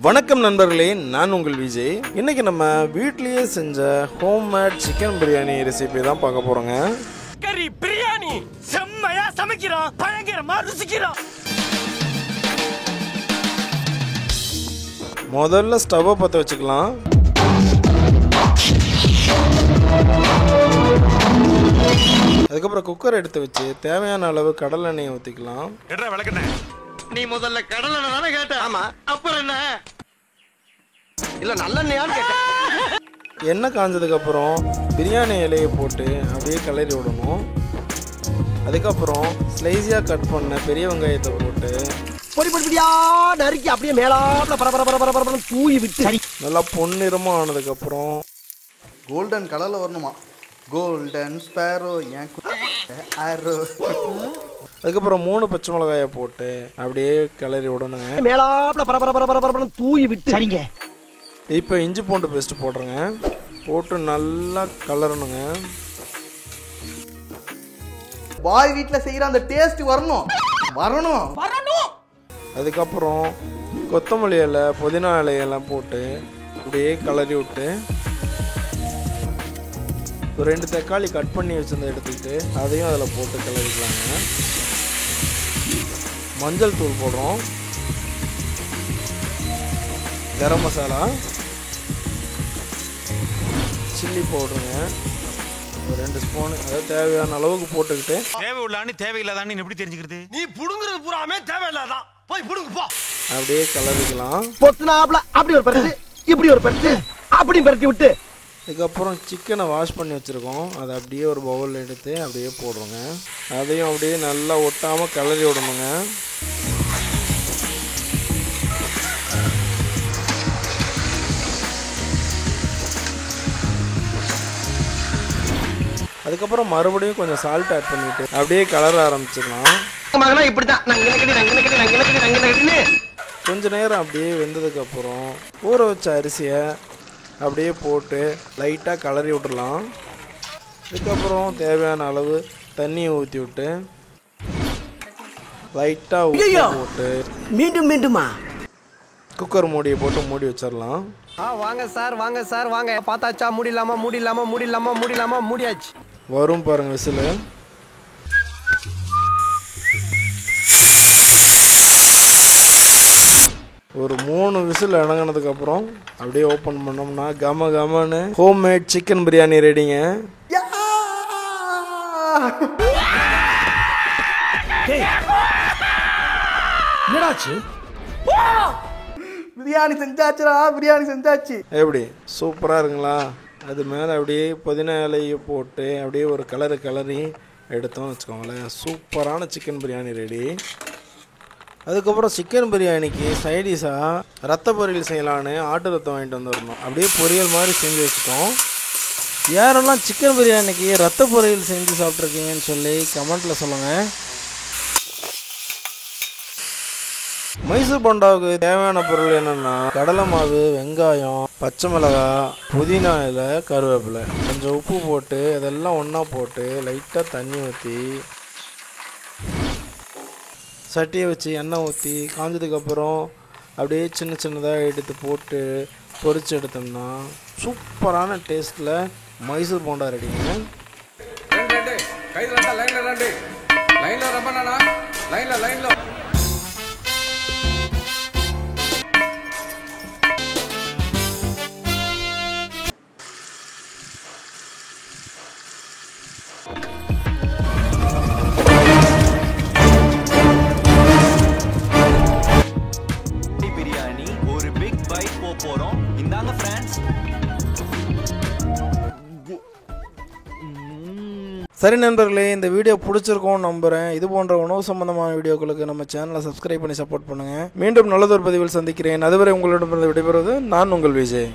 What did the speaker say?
வணக்கம் நண்பர்களே, நான் உங்கள் விஜய். இன்னைக்கு நம்ம வீட்லயே செஞ்ச ஹோம்மேட் சிக்கன் பிரியாணி ரெசிபி தான் பார்க்க போறோங்க. கறி பிரியாணி செம்மையா சமைக்கிறோம், பயங்கரமா ருசிக்கிறோம். முதல்ல ஸ்டவ்வை பற்ற வச்சுக்கலாம். அதுக்கப்புறம் குக்கர் எடுத்து வச்சு தேவையான அளவு கடலை எண்ணெயை ஊற்றிக்கலாம். நீ முதல்ல கடலை தானே கேட்ட? ஆமா. அப்புறம் என்ன? இல்ல நல்லெண்ணெயான்னு கேட்ட. எண்ணெய் காஞ்சதுக்கப்புறம் பிரியாணி இலையை போட்டு அப்படியே கிளறி விடணும். அதுக்கப்புறம் ஸ்லைஸியாக கட் பண்ண பெரிய வெங்காயத்தை போட்டு பொடி பொடியா நறுக்கி அப்படியே மேலாப்ல பரபர தூவி விட்டு நல்லா பொன்னிறமாக ஆனதுக்கப்புறம் கோல்டன் கலரில் வரணுமா? கோல்டன் ஸ்பேரோ ஏன் ஆரோ. அதுக்கப்புறம் 3 பச்சை மிளகாயை போட்டு அப்படியே கிளறி விடணுங்க. மேலாப்ல பரபர தூவி விட்டு சரிங்க. இப்போ இஞ்சி பூண்டு பேஸ்ட் போட்டுருங்க. போட்டு நல்லா கலரணுங்க. பாய் வீட்டில் செய்கிற அந்த டேஸ்ட் வரணும் வரணும் வரணும். அதுக்கப்புறம் கொத்தமல்லி இலை புதினா இலையெல்லாம் போட்டு அப்படியே கிளறி விட்டு ஒரு 2 தக்காளி கட் பண்ணி வச்சிருந்த எடுத்துக்கிட்டு அதையும் அதில் போட்டு கிளறிக்கலாங்க. மஞ்சள் தூள் போடுறோம், கரம் மசாலா, சில்லி பவுடருங்க ஒரு 2 ஸ்பூன், அதாவது தேவையான அளவுக்கு போட்டுக்கிட்டு தேவை உள்ளான்னு தேவையில்லாதான்னு எப்படி தெரிஞ்சுக்கிறது? நீ புடுங்குறது பூராமே தேவையில்லாதான், போய் புடுங்கு போ. அப்படியே கிளறிக்கலாம். பொத்துனாப்ல அப்படி ஒரு பரட்டு இப்படி ஒரு பரட்டு அப்படி பரட்டி விட்டு அதுக்கப்புறம் சிக்கனை வாஷ் பண்ணி வச்சுருக்கோம், அதை அப்படியே ஒரு பவுலில் எடுத்து அப்படியே போடுறோங்க. அதையும் அப்படியே நல்லா ஒட்டாமல் கிளறி விடணுங்க. அதுக்கப்புறம் மறுபடியும் கொஞ்சம் சால்ட் ஆட் பண்ணிவிட்டு அப்படியே கலர ஆரம்பிச்சிடலாம். கொஞ்ச நேரம் அப்படியே வெந்ததுக்கப்புறம் ஊற வச்ச அரிசியை அப்படியே போட்டு லைட்டாக கிளறி விட்டுடலாம். அதுக்கப்புறம் தேவையான அளவு தண்ணியை ஊற்றி விட்டு லைட்டாக உப்பு போட்டு மீண்டும் மீண்டுமா குக்கர் மூடியை போட்டு மூடி வச்சிடலாம். வாங்க சார் வாங்க சார் வாங்க. பார்த்தாச்சா? மூடிடலாமா மூடியாச்சு. வரும் பாருங்க விசில். ஒரு 3 விசில் இறங்கினதுக்கப்புறம் அப்படியே ஓப்பன் பண்ணோம்னா கம கமன்னு ஹோம்மேட் சிக்கன் பிரியாணி ரெடிங்க. என்னடாச்சு? பிரியாணி செஞ்சாச்சுடா, பிரியாணி செஞ்சாச்சு. எப்படி சூப்பராக இருக்குங்களா? அது மேலே அப்படியே புதினா இலையை போட்டு அப்படியே ஒரு கிளறி எடுத்தோம்னு வச்சுக்கோங்களேன், சூப்பரான சிக்கன் பிரியாணி ரெடி. அதுக்கப்புறம் சிக்கன் பிரியாணிக்கு சைடிஷாக ரத்த பொரியல் செய்யலான்னு ஆட்டு ரத்தம் வாங்கிட்டு வந்துடணும். அப்படியே பொரியல் மாதிரி செஞ்சு வச்சுட்டோம். யாரெல்லாம் சிக்கன் பிரியாணிக்கு ரத்த பொரியல் செஞ்சு சாப்பிட்ருக்கீங்கன்னு சொல்லி கமெண்ட்டில் சொல்லுங்கள். மைசூர் போண்டாவுக்கு தேவையான பொருள் என்னென்னா கடலை மாவு, வெங்காயம், பச்சை மிளகாய், புதினா இலை, கருவேப்பிலை, கொஞ்சம் உப்பு போட்டு அதெல்லாம் ஒன்றா போட்டு லைட்டாக தண்ணி ஊற்றி சட்டியை வச்சு எண்ணெய் ஊற்றி காஞ்சதுக்கப்புறம் அப்படியே சின்னதாக எடுத்து போட்டு பொரிச்சு எடுத்தோம்னா சூப்பரான டேஸ்ட்டில் மைசூர் போண்டா ரெடிங்க. ஒரு பிக் பைட் போறோம். இந்தாங்க ஃப்ரெண்ட்ஸ். சரி நண்பர்களே, இந்த வீடியோ பிடிச்சிருக்கோம் நம்புகிறேன். இது போன்ற உணவு சம்பந்தமான வீடியோக்களுக்கு நம்ம சேனலை சப்ஸ்கிரைப் பண்ணி சப்போர்ட் பண்ணுங்கள். மீண்டும் நல்லதொரு பதிவில் சந்திக்கிறேன். அதுவரை உங்களிடமிருந்து விடைபெறுவது நான் உங்கள் விஜய்.